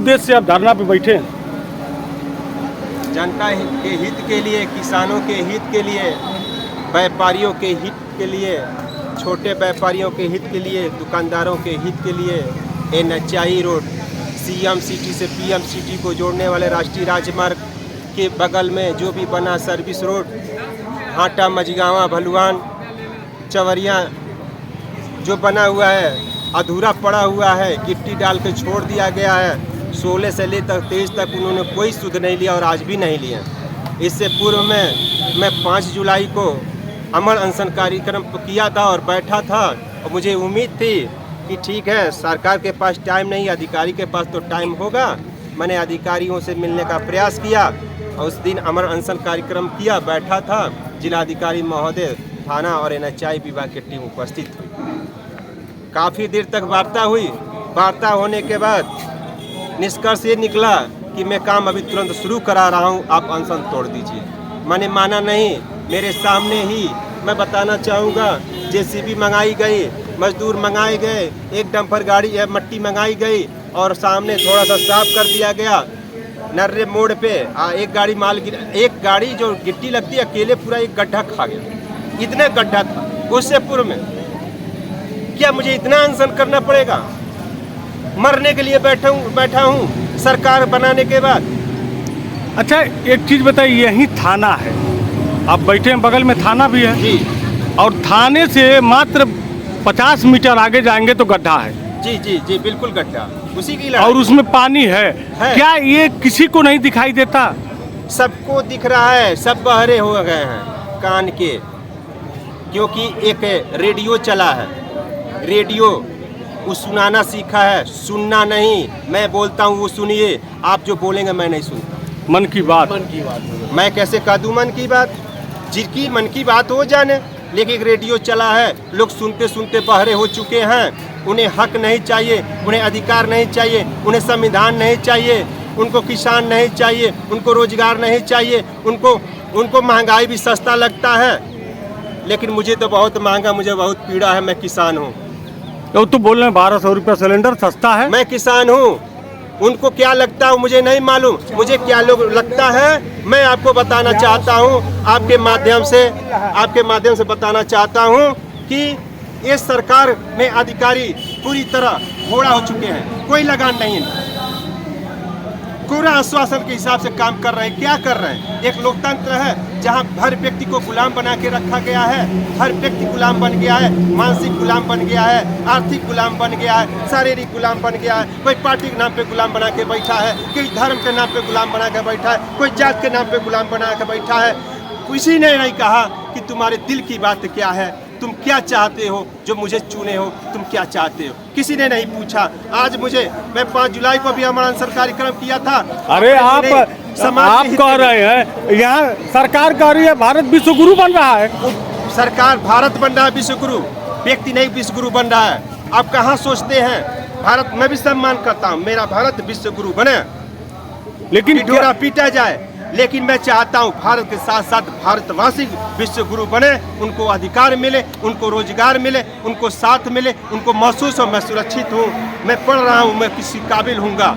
उद्देश्य से आप धरना पे बैठे हैं? जनता के हित के लिए, किसानों के हित के लिए, व्यापारियों के हित के लिए, छोटे व्यापारियों के हित के लिए, दुकानदारों के हित के लिए NHI रोड CM सिटी से PM सिटी को जोड़ने वाले राष्ट्रीय राजमार्ग के बगल में जो भी बना सर्विस रोड, हाटा मझगावा भलुआन चवरिया जो बना हुआ है, अधूरा पड़ा हुआ है, गिट्टी डाल के छोड़ दिया गया है। 16 से लेकर 23 तक उन्होंने कोई सुध नहीं लिया और आज भी नहीं लिया। इससे पूर्व में मैं 5 जुलाई को अमर अनशन कार्यक्रम किया था और बैठा था और मुझे उम्मीद थी कि ठीक है, सरकार के पास टाइम नहीं, अधिकारी के पास तो टाइम होगा। मैंने अधिकारियों से मिलने का प्रयास किया और उस दिन अमर अनशन कार्यक्रम किया, बैठा था। जिलाधिकारी महोदय, थाना और NHI विभाग की टीम उपस्थित हुई। काफ़ी देर तक वार्ता हुई। वार्ता होने के बाद निष्कर्ष ये निकला कि मैं काम अभी तुरंत शुरू करा रहा हूँ, आप अनशन तोड़ दीजिए। मैंने माना नहीं। मेरे सामने ही मैं बताना चाहूँगा, JCB मंगाई गई, मजदूर मंगाए गए, एक डंपर गाड़ी मट्टी मंगाई गई और सामने थोड़ा सा साफ कर दिया गया। नर्रे मोड़ पे एक गाड़ी एक गाड़ी जो गिट्टी लगती है अकेले पूरा एक गड्ढा खा गया। इतना गड्ढा था। उससे पूर्व में क्या मुझे इतना अनशन करना पड़ेगा? मरने के लिए बैठा हूँ सरकार बनाने के बाद। अच्छा, एक चीज़ बताइए, यही थाना है, आप बैठे हैं, बगल में थाना भी है जी, और थाने से मात्र 50 मीटर आगे जाएंगे तो गड्ढा है। जी जी जी, बिल्कुल गड्ढा, उसी की और उसमें पानी है। क्या ये किसी को नहीं दिखाई देता? सबको दिख रहा है, सब बहरे हो गए हैं कान के, क्योंकि एक रेडियो चला है। रेडियो वो सुनाना सीखा है, सुनना नहीं। मैं बोलता हूँ वो सुनिए, आप जो बोलेंगे मैं नहीं सुनता। मन की बात मैं कैसे कह दूँ मन की बात? जिनकी मन की बात हो जाने, लेकिन एक रेडियो चला है, लोग सुनते सुनते बहरे हो चुके हैं। उन्हें हक नहीं चाहिए, उन्हें अधिकार नहीं चाहिए, उन्हें संविधान नहीं चाहिए, उनको किसान नहीं चाहिए, उनको रोजगार नहीं चाहिए, उनको महंगाई भी सस्ता लगता है। लेकिन मुझे तो बहुत महंगा, मुझे बहुत पीड़ा है। मैं किसान हूँ। तो बोल रहे हैं 1200 रुपये सिलेंडर सस्ता है। मैं किसान हूँ। उनको क्या लगता है मुझे नहीं मालूम। मुझे क्या लोग लगता है मैं आपको बताना चाहता हूँ, आपके माध्यम से बताना चाहता हूँ कि ये सरकार में अधिकारी पूरी तरह घोड़ा हो चुके हैं। कोई लगान नहीं है, पूरा आश्वासन के हिसाब से काम कर रहे हैं। क्या कर रहे हैं? एक लोकतंत्र है जहां हर व्यक्ति को गुलाम बना के रखा गया है। हर व्यक्ति गुलाम बन गया है, मानसिक गुलाम बन गया है, आर्थिक गुलाम बन गया है, शारीरिक गुलाम बन गया है। कोई पार्टी के नाम पे गुलाम बना के बैठा है, कोई धर्म के नाम पे गुलाम बना के बैठा है, कोई जात के नाम पे गुलाम बना के बैठा है। किसी ने नहीं कहा कि तुम्हारे दिल की बात क्या है, तुम क्या चाहते हो, जो मुझे चुने हो तुम क्या चाहते हो, किसी ने नहीं पूछा। आज मैं 5 जुलाई को भी अमर अनशन कार्यक्रम किया था। अरे आप कह रहे हैं, यहाँ सरकार कह रही है भारत विश्व गुरु बन रहा है। सरकार भारत बन रहा है विश्व गुरु, व्यक्ति नहीं विश्व गुरु बन रहा है। आप कहाँ सोचते हैं? भारत मैं भी सम्मान करता हूँ, मेरा भारत विश्व गुरु बने, लेकिन ढोरा पीटा जाए। लेकिन मैं चाहता हूं भारत के साथ साथ भारतवासी विश्व गुरु बने, उनको अधिकार मिले, उनको रोजगार मिले, उनको साथ मिले, उनको महसूस हो मैं सुरक्षित हूं, मैं पढ़ रहा हूं, मैं किसी काबिल हूँगा।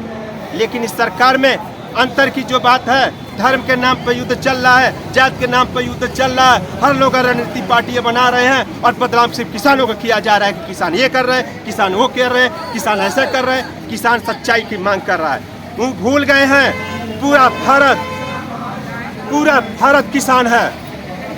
लेकिन इस सरकार में अंतर की जो बात है, धर्म के नाम पर युद्ध चल रहा है, जात के नाम पर युद्ध चल रहा है। हर लोग रणनीति पार्टियां बना रहे हैं और बदलाव सिर्फ किसानों को किया जा रहा है कि किसान ये कर रहे हैं, किसान वो कर रहे हैं, किसान ऐसा कर रहे हैं। किसान सच्चाई की मांग कर रहा है। वो भूल गए हैं पूरा भारत किसान है।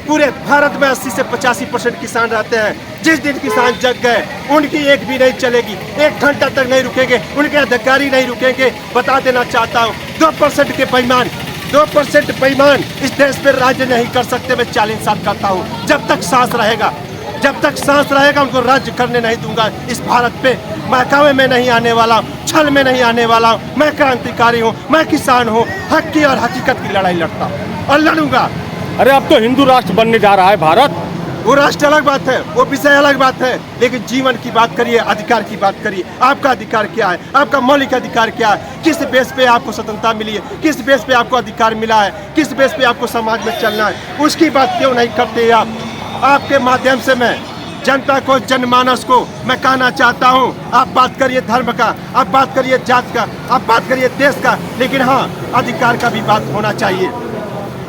पूरे भारत में 80 से 85% किसान रहते हैं। जिस दिन किसान जग गए उनकी एक भी नहीं चलेगी, 1 घंटा तक नहीं रुकेंगे, उनके अधिकारी नहीं रुकेंगे। बता देना चाहता हूँ 2% के बेईमान 2% बेईमान इस देश पर राज्य नहीं कर सकते। मैं 40 साल करता हूँ। जब तक सांस रहेगा उनको राज्य करने नहीं दूंगा। इस भारत पे महकामे में नहीं आने वाला, छल में नहीं आने वाला। मैं क्रांतिकारी हूँ, मैं किसान हूँ, हक की और हकीकत की लड़ाई लड़ता हूँ और लड़ूंगा। अरे अब तो हिंदू राष्ट्र बनने जा रहा है भारत। वो राष्ट्र अलग बात है, वो विषय अलग बात है, लेकिन जीवन की बात करिए, अधिकार की बात करिए। आपका अधिकार क्या है? आपका मौलिक अधिकार क्या है? किस बेस पे आपको स्वतंत्रता मिली है? किस बेस पे आपको अधिकार मिला है? किस बेस पे आपको समाज में चलना है? उसकी बात क्यों नहीं करते आप? आपके माध्यम से मैं जनता को, जनमानस को मैं कहना चाहता हूँ, आप बात करिए धर्म का, आप बात करिए जात का, आप बात करिए देश का, लेकिन हाँ, अधिकार का भी बात होना चाहिए।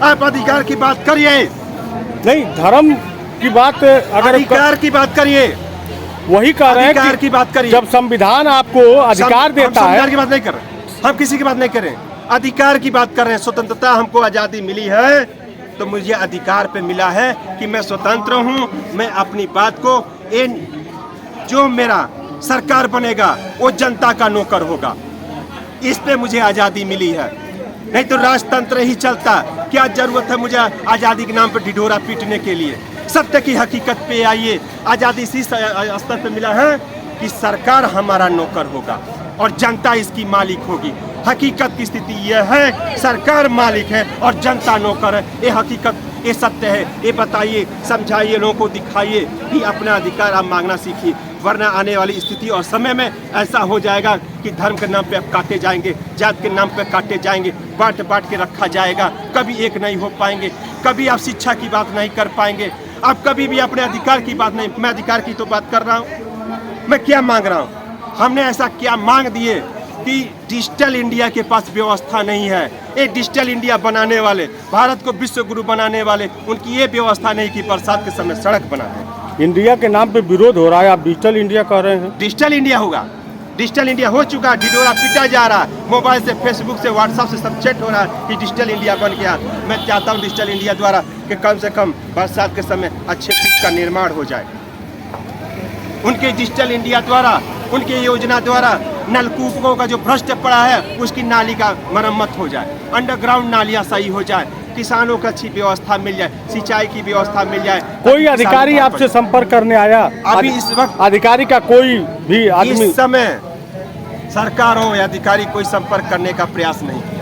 आप अधिकार की बात करिए, नहीं धर्म की बात अगर अधिकार की बात करिए, वही कह रहे हैं अधिकार कि की बात करिए। जब संविधान आपको अधिकार देता हम है। संविधान की बात नहीं कर रहे, हम किसी की बात नहीं कर रहे, अधिकार की बात कर रहे हैं। स्वतंत्रता हमको आज़ादी मिली है तो मुझे अधिकार पे मिला है कि मैं स्वतंत्र हूँ, मैं अपनी बात को जो मेरा सरकार बनेगा वो जनता का नौकर होगा, इस पे मुझे आज़ादी मिली है। नहीं तो राजतंत्र ही चलता, क्या जरूरत है मुझे आज़ादी के नाम पर ढिढोरा पीटने के लिए। सत्य की हकीकत पे आइए, आज़ादी इसी स्तर पे मिला है कि सरकार हमारा नौकर होगा और जनता इसकी मालिक होगी। हकीकत की स्थिति यह है, सरकार मालिक है और जनता नौकर है। ये हकीकत, ये सत्य है। ये बताइए, समझाइए, लोगों को दिखाइए कि अपना अधिकार आप मांगना सीखिए, वरना आने वाली स्थिति और समय में ऐसा हो जाएगा कि धर्म के नाम पे आप काटे जाएंगे, जात के नाम पे काटे जाएंगे, बांट बांट के रखा जाएगा, कभी एक नहीं हो पाएंगे, कभी आप शिक्षा की बात नहीं कर पाएंगे, आप कभी भी अपने अधिकार की बात नहीं। मैं अधिकार की तो बात कर रहा हूँ, मैं क्या मांग रहा हूँ। हमने ऐसा क्या मांग दिए कि डिजिटल इंडिया के पास व्यवस्था नहीं है। ये डिजिटल इंडिया बनाने वाले, भारत को विश्व गुरु बनाने वाले, उनकी ये व्यवस्था नहीं कि बरसात के समय सड़क बना दे। इंडिया के नाम पे विरोध हो रहा है, आप डिजिटल इंडिया कह रहे हैं। डिजिटल इंडिया होगा, डिजिटल इंडिया हो चुका, ढिढोरा पीटा जा रहा है, मोबाइल से, फेसबुक से, व्हाट्सएप से सब चैट हो रहा है कि डिजिटल इंडिया बन गया। मैं चाहता हूँ डिजिटल इंडिया द्वारा कि कम से कम बरसात के समय अच्छे पिच का निर्माण हो जाए। उनके डिजिटल इंडिया द्वारा, उनके योजना द्वारा नलकूपों का जो भ्रष्ट पड़ा है उसकी नाली का मरम्मत हो जाए, अंडरग्राउंड नालियाँ सही हो जाए, किसानों को अच्छी व्यवस्था मिल जाए, सिंचाई की व्यवस्था मिल जाए। कोई अधिकारी आपसे संपर्क करने आया? अभी इस वक्त अधिकारी का कोई भी आदमी इस समय सरकार हो या अधिकारी कोई संपर्क करने का प्रयास नहीं किया,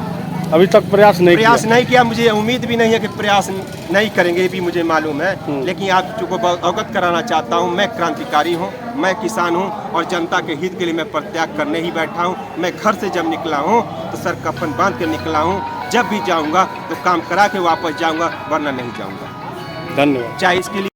अभी तक प्रयास नहीं किया। मुझे उम्मीद भी नहीं है कि प्रयास नहीं करेंगे, ये भी मुझे मालूम है। लेकिन आप जो अवगत कराना चाहता हूँ, मैं क्रांतिकारी हूँ, मैं किसान हूँ और जनता के हित के लिए मैं परित्याग करने ही बैठा हूँ। मैं घर से जब निकला हूँ तो सर कफन बांध के निकला हूँ, जब भी जाऊँगा तो काम करा के वापस जाऊँगा, वरना नहीं जाऊँगा। धन्यवाद। चाहे इसके लिए